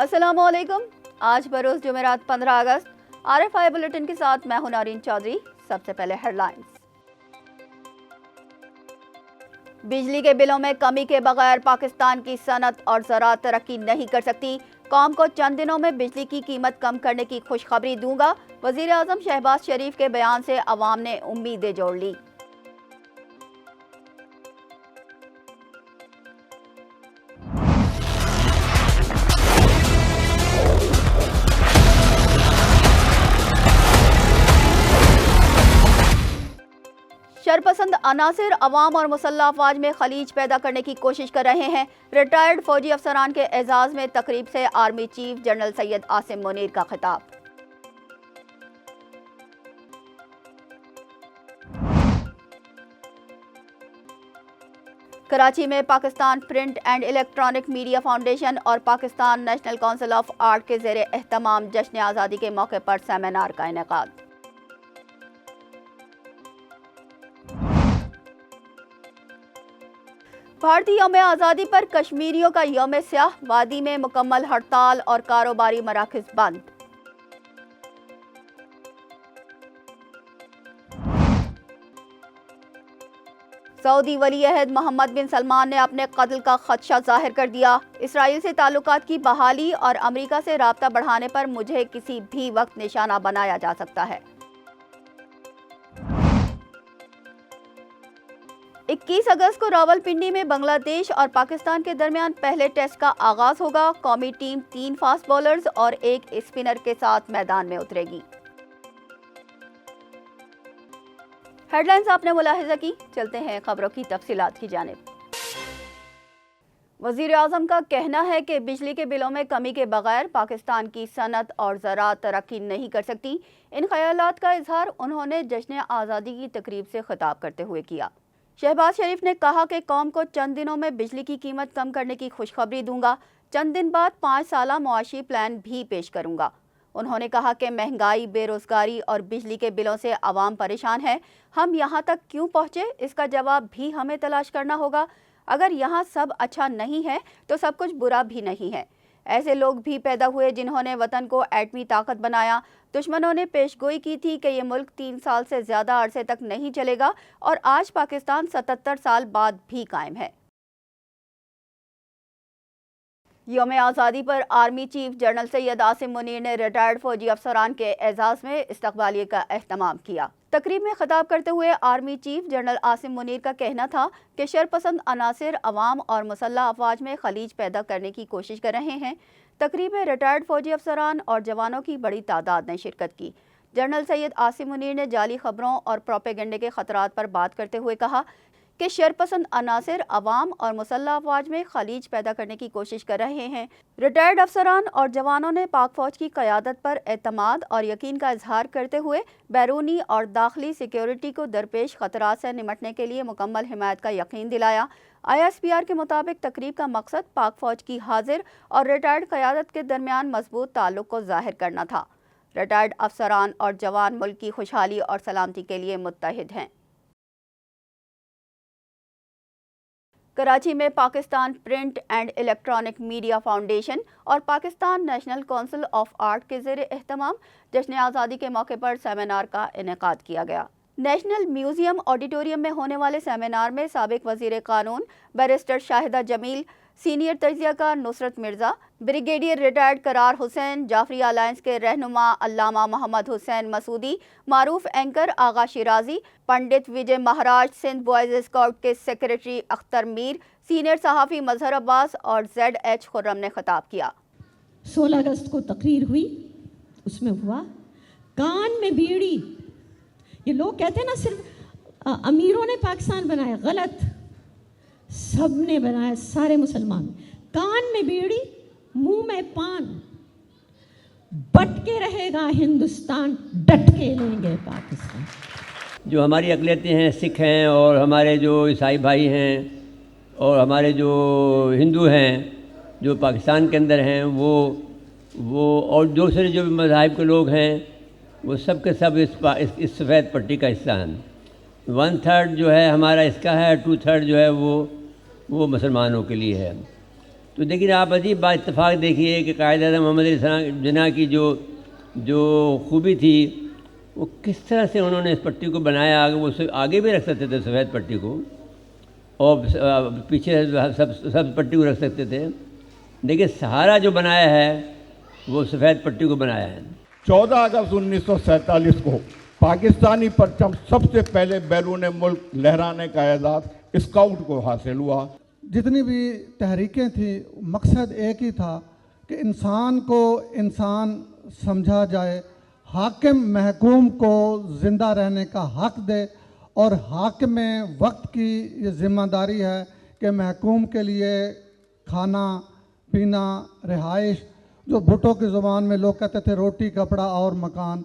السلام علیکم۔ آج بروز جمعرات 15 اگست RFI بلیٹن کے ساتھ میں ہوں نارین چودھری۔ سب سے پہلے ہیڈ لائنز۔ بجلی کے بلوں میں کمی کے بغیر پاکستان کی صنعت اور زراعت ترقی نہیں کر سکتی۔ قوم کو چند دنوں میں بجلی کی قیمت کم کرنے کی خوشخبری دوں گا۔ وزیر اعظم شہباز شریف کے بیان سے عوام نے امیدیں جوڑ لی۔ شرپسند عناصر عوام اور مسلح افواج میں خلیج پیدا کرنے کی کوشش کر رہے ہیں۔ ریٹائرڈ فوجی افسران کے اعزاز میں تقریب سے army chief general Syed Asim Munir کا خطاب۔ کراچی میں Pakistan print and electronic media foundation اور Pakistan national council of art کے زیر اہتمام جشن آزادی کے موقع پر سیمینار کا انعقاد۔ بھارتی یوم آزادی پر کشمیریوں کا یوم سیاہ، وادی میں مکمل ہڑتال اور کاروباری مراکز بند۔ سعودی ولی عہد محمد بن سلمان نے اپنے قتل کا خدشہ ظاہر کر دیا۔ اسرائیل سے تعلقات کی بحالی اور امریکہ سے رابطہ بڑھانے پر مجھے کسی بھی وقت نشانہ بنایا جا سکتا ہے۔ 21 اگست کو راولپنڈی میں بنگلہ دیش اور پاکستان کے درمیان پہلے ٹیسٹ کا آغاز ہوگا۔ قومی ٹیم 3 فاسٹ بولرز اور 1 اسپنر کے ساتھ میدان میں اترے گی۔ ہیڈ لائنز آپ نے ملاحظہ کی، چلتے ہیں خبروں کی تفصیلات کی جانب۔ وزیر اعظم کا کہنا ہے کہ بجلی کے بلوں میں کمی کے بغیر پاکستان کی صنعت اور زراعت ترقی نہیں کر سکتی۔ ان خیالات کا اظہار انہوں نے جشن آزادی کی تقریب سے خطاب کرتے ہوئے کیا۔ شہباز شریف نے کہا کہ قوم کو چند دنوں میں بجلی کی قیمت کم کرنے کی خوشخبری دوں گا۔ چند دن بعد 5 سالہ معاشی پلان بھی پیش کروں گا۔ انہوں نے کہا کہ مہنگائی، بے روزگاری اور بجلی کے بلوں سے عوام پریشان ہے۔ ہم یہاں تک کیوں پہنچے، اس کا جواب بھی ہمیں تلاش کرنا ہوگا۔ اگر یہاں سب اچھا نہیں ہے تو سب کچھ برا بھی نہیں ہے۔ ایسے لوگ بھی پیدا ہوئے جنہوں نے وطن کو ایٹمی طاقت بنایا۔ دشمنوں نے پیش گوئی کی تھی کہ یہ ملک 3 سال سے زیادہ عرصے تک نہیں چلے گا، اور آج پاکستان 77 سال بعد بھی قائم ہے۔ یوم آزادی پر army chief general Syed Asim Munir نے ریٹائرڈ فوجی افسران کے اعزاز میں استقبالیے کا اہتمام کیا۔ تقریب میں خطاب کرتے ہوئے army chief general Asim Munir کا کہنا تھا کہ شرپسند عناصر عوام اور مسلح افواج میں خلیج پیدا کرنے کی کوشش کر رہے ہیں۔ تقریب میں ریٹائرڈ فوجی افسران اور جوانوں کی بڑی تعداد نے شرکت کی۔ جنرل سید عاصم منیر نے جعلی خبروں اور پروپیگنڈے کے خطرات پر بات کرتے ہوئے کہا کہ شرپسند عناصر عوام اور مسلح افواج میں خلیج پیدا کرنے کی کوشش کر رہے ہیں۔ ریٹائرڈ افسران اور جوانوں نے پاک فوج کی قیادت پر اعتماد اور یقین کا اظہار کرتے ہوئے بیرونی اور داخلی سیکیورٹی کو درپیش خطرات سے نمٹنے کے لیے مکمل حمایت کا یقین دلایا۔ ISPR کے مطابق تقریب کا مقصد پاک فوج کی حاضر اور ریٹائرڈ قیادت کے درمیان مضبوط تعلق کو ظاہر کرنا تھا۔ ریٹائرڈ افسران اور جوان ملک کی خوشحالی اور سلامتی کے لیے متحد ہیں۔ کراچی میں Pakistan print and electronic media foundation اور Pakistan national council of art کے زیر اہتمام جشن آزادی کے موقع پر سیمینار کا انعقاد کیا گیا۔ نیشنل میوزیم آڈیٹوریم میں ہونے والے سیمینار میں سابق وزیر قانون بیرسٹر شاہدہ جمیل، سینئر تجزیہ کار نصرت مرزا، بریگیڈیئر ریٹائرڈ قرار حسین، جعفری الائنس کے رہنما علامہ محمد حسین مسعودی، معروف اینکر آغا شیرازی، پنڈت وجے مہاراج، سندھ بوائز اسکاؤٹ کے سیکریٹری اختر میر، سینئر صحافی مظہر عباس اور ZH خرم نے خطاب کیا۔ 16 اگست کو تقریر ہوئی، اس میں ہوا کان میں بیڑی۔ یہ لوگ کہتے ہیں نا صرف امیروں نے پاکستان بنایا، غلط، سب نے بنایا، سارے مسلمان۔ کان میں بیڑی، منہ میں پان، بٹ کے رہے گا ہندوستان، ڈٹ کے لیں گے پاکستان۔ جو ہماری اقلیتیں ہیں، سکھ ہیں اور ہمارے جو عیسائی بھائی ہیں اور ہمارے جو ہندو ہیں جو پاکستان کے اندر ہیں، وہ اور دوسرے جو بھی مذاہب کے لوگ ہیں، وہ سب کے سب اس سفید پٹی کا حصہ ہیں۔ 1/3 جو ہے ہمارا اس کا ہے، 2/3 جو ہے وہ مسلمانوں کے لیے ہے۔ تو تو لیکن آپ عجیب بات اتفاق دیکھیے کہ قائد اعظم محمد علی جناح کی جو خوبی تھی وہ کس طرح سے انہوں نے اس پٹی کو بنایا. وہ آگے بھی رکھ سکتے تھے سفید پٹی کو اور پیچھے سبز پٹی کو رکھ سکتے تھے, لیکن سہارا جو بنایا ہے وہ سفید پٹی کو بنایا ہے. 14 اگست 1947 کو پاکستانی پرچم سب سے پہلے بیرون ملک لہرانے کا اعزاز اسکاؤٹ کو حاصل ہوا. جتنی بھی تحریکیں تھیں مقصد ایک ہی تھا کہ انسان کو انسان سمجھا جائے, حاکم محکوم کو زندہ رہنے کا حق دے, اور حاکم وقت کی یہ ذمہ داری ہے کہ محکوم کے لیے کھانا پینا رہائش, جو بھٹو کی زبان میں لوگ کہتے تھے روٹی کپڑا اور مکان,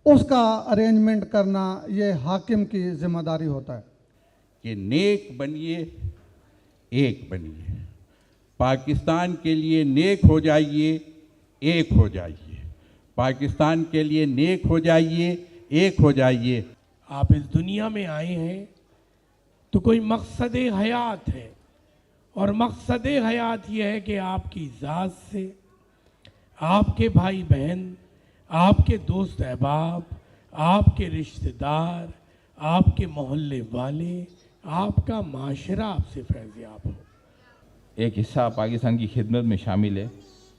اس کا ارینجمنٹ کرنا یہ حاکم کی ذمہ داری ہوتا ہے. کہ نیک بنیے ایک بنیے, پاکستان کے لیے نیک ہو جائیے, ایک ہو جائیے, پاکستان کے لیے نیک ہو جائیے, ایک ہو جائیے. آپ اس دنیا میں آئے ہیں تو کوئی مقصد حیات ہے, اور مقصد حیات یہ ہے کہ آپ کی ذات سے آپ کے بھائی بہن, آپ کے دوست احباب, آپ کے رشتہ دار, آپ کے محلے والے, آپ کا معاشرہ آپ سے فیضیاب ہو. ایک حصہ پاکستان کی خدمت میں شامل ہے,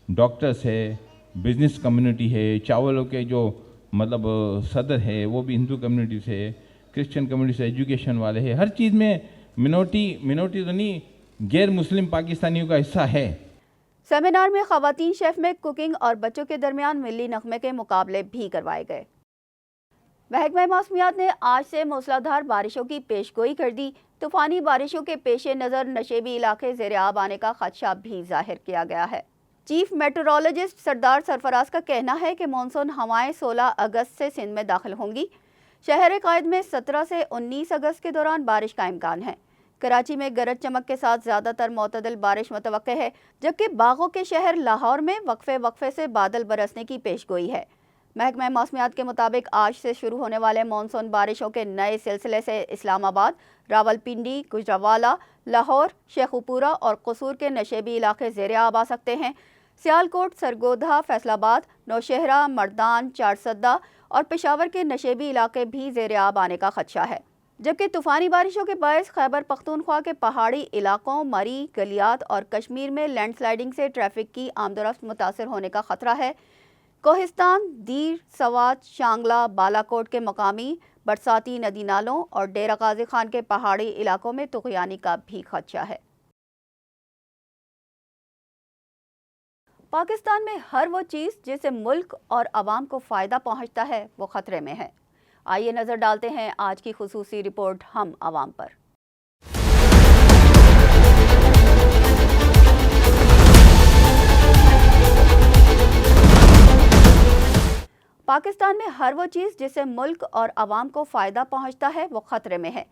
ڈاکٹرز ہے, بزنس کمیونٹی ہے, چاولوں کے جو مطلب صدر ہے وہ بھی ہندو کمیونٹی سے ہے, کرسچن کمیونٹی سے, ایجوکیشن والے ہیں, ہر چیز میں منورٹی تو نہیں, غیر مسلم پاکستانیوں کا حصہ ہے. سیمینار میں خواتین شیف میں کوکنگ اور بچوں کے درمیان ملی نغمے کے مقابلے بھی کروائے گئے. محکمہ موسمیات نے آج سے موسلادھار بارشوں کی پیشگوئی کر دی. طوفانی بارشوں کے پیش نظر نشیبی علاقے زیر آب آنے کا خدشہ بھی ظاہر کیا گیا ہے. چیف میٹرولوجسٹ سردار سرفراز کا کہنا ہے کہ مانسون ہوائیں 16 اگست سے سندھ میں داخل ہوں گی. شہر قائد میں 17 سے 19 اگست کے دوران بارش کا امکان ہے. کراچی میں گرج چمک کے ساتھ زیادہ تر معتدل بارش متوقع ہے, جبکہ باغوں کے شہر لاہور میں وقفے سے بادل برسنے کی پیشگوئی ہے. محکمہ موسمیات کے مطابق آج سے شروع ہونے والے مانسون بارشوں کے نئے سلسلے سے اسلام آباد, راولپنڈی, گجرانوالہ, لاہور, شیخوپورہ اور قصور کے نشیبی علاقے زیر آب آ سکتے ہیں. سیالکوٹ, سرگودھا, فیصل آباد, نوشہرہ, مردان, چارسدہ اور پشاور کے نشیبی علاقے بھی زیر آب آنے کا خدشہ ہے, جبکہ طوفانی بارشوں کے باعث خیبر پختونخوا کے پہاڑی علاقوں, مری, گلیات اور کشمیر میں لینڈ سلائیڈنگ سے ٹریفک کی آمد و رفت متاثر ہونے کا خطرہ ہے. کوہستان, دیر, سوات, شانگلہ, بالاکوٹ کے مقامی برساتی ندی نالوں اور ڈیرہ غازی خان کے پہاڑی علاقوں میں طغیانی کا بھی خدشہ ہے. پاکستان میں ہر وہ چیز جس سے ملک اور عوام کو فائدہ پہنچتا ہے وہ خطرے میں ہے. آئیے نظر ڈالتے ہیں آج کی خصوصی رپورٹ ہم عوام پر. پاکستان میں ہر وہ چیز جس سے ملک اور عوام کو فائدہ پہنچتا ہے وہ خطرے میں ہے,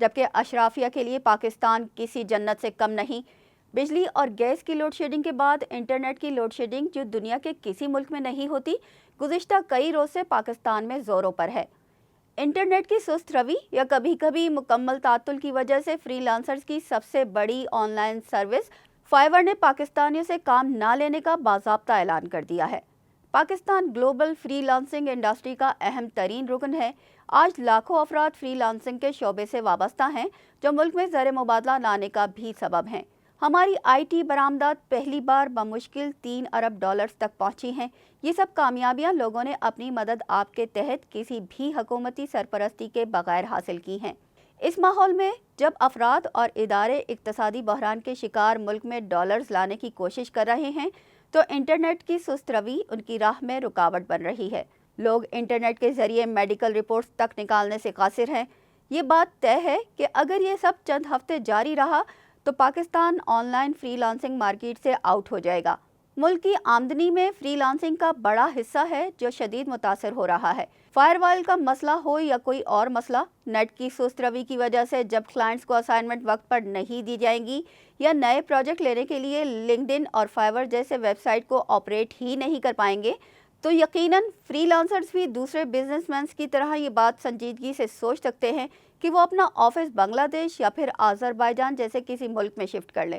جبکہ اشرافیہ کے لیے پاکستان کسی جنت سے کم نہیں. بجلی اور گیس کی لوڈ شیڈنگ کے بعد انٹرنیٹ کی لوڈ شیڈنگ جو دنیا کے کسی ملک میں نہیں ہوتی, گزشتہ کئی روز سے پاکستان میں زوروں پر ہے. انٹرنیٹ کی سست روی یا کبھی کبھی مکمل تعطل کی وجہ سے فری لانسرز کی سب سے بڑی آن لائن سروس فائیور نے پاکستانیوں سے کام نہ لینے کا باضابطہ اعلان کر دیا ہے. Pakistan global free lancing industry کا اہم ترین رکن ہے. آج لاکھوں افراد فری لانسنگ کے شعبے سے وابستہ ہیں, جو ملک میں زر مبادلہ لانے کا بھی سبب ہیں. ہماری آئی ٹی برآمدات پہلی بار بمشکل $3 ارب تک پہنچی ہیں. یہ سب کامیابیاں لوگوں نے اپنی مدد آپ کے تحت کسی بھی حکومتی سرپرستی کے بغیر حاصل کی ہیں. اس ماحول میں جب افراد اور ادارے اقتصادی بحران کے شکار ملک میں ڈالرز لانے کی کوشش کر رہے ہیں, تو انٹرنیٹ کی سست روی ان کی راہ میں رکاوٹ بن رہی ہے. لوگ انٹرنیٹ کے ذریعے میڈیکل رپورٹس تک نکالنے سے قاصر ہیں. یہ بات طے ہے کہ اگر یہ سب چند ہفتے جاری رہا تو Pakistan on line free lancing market سے آؤٹ ہو جائے گا. ملک کی آمدنی میں فری لانسنگ کا بڑا حصہ ہے جو شدید متاثر ہو رہا ہے. فائر وال کا مسئلہ ہو یا کوئی اور مسئلہ, نیٹ کی سست روی کی وجہ سے جب کلائنٹس کو اسائنمنٹ وقت پر نہیں دی جائیں گی یا نئے پروجیکٹ لینے کے لیے لنکڈ ان اور فائیور جیسے ویب سائٹ کو آپریٹ ہی نہیں کر پائیں گے, تو یقیناً فری لانسرز بھی دوسرے بزنس مینس کی طرح یہ بات سنجیدگی سے سوچ سکتے ہیں کہ وہ اپنا آفس بنگلہ دیش یا پھر آذربائیجان جیسے کسی ملک میں شفٹ کر لیں.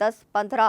10-15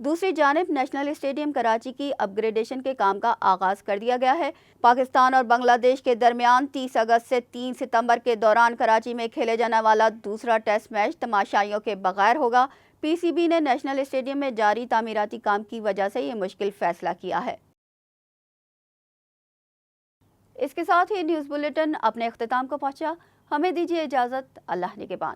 دوسری جانب نیشنل اسٹیڈیم کراچی کی اپ گریڈیشن کے کام کا آغاز کر دیا گیا ہے۔ پاکستان اور بنگلہ دیش کے درمیان 30 اگست سے 3 ستمبر کے دوران کراچی میں کھیلے جانے والا دوسرا ٹیسٹ میچ تماشائیوں کے بغیر ہوگا۔ پی سی بی نے نیشنل اسٹیڈیم میں جاری تعمیراتی کام کی وجہ سے یہ مشکل فیصلہ کیا ہے۔ اس کے ساتھ ہی نیوز بلیٹن اپنے اختتام کو پہنچا۔ ہمیں دیجیے اجازت، اللہ نگہبان۔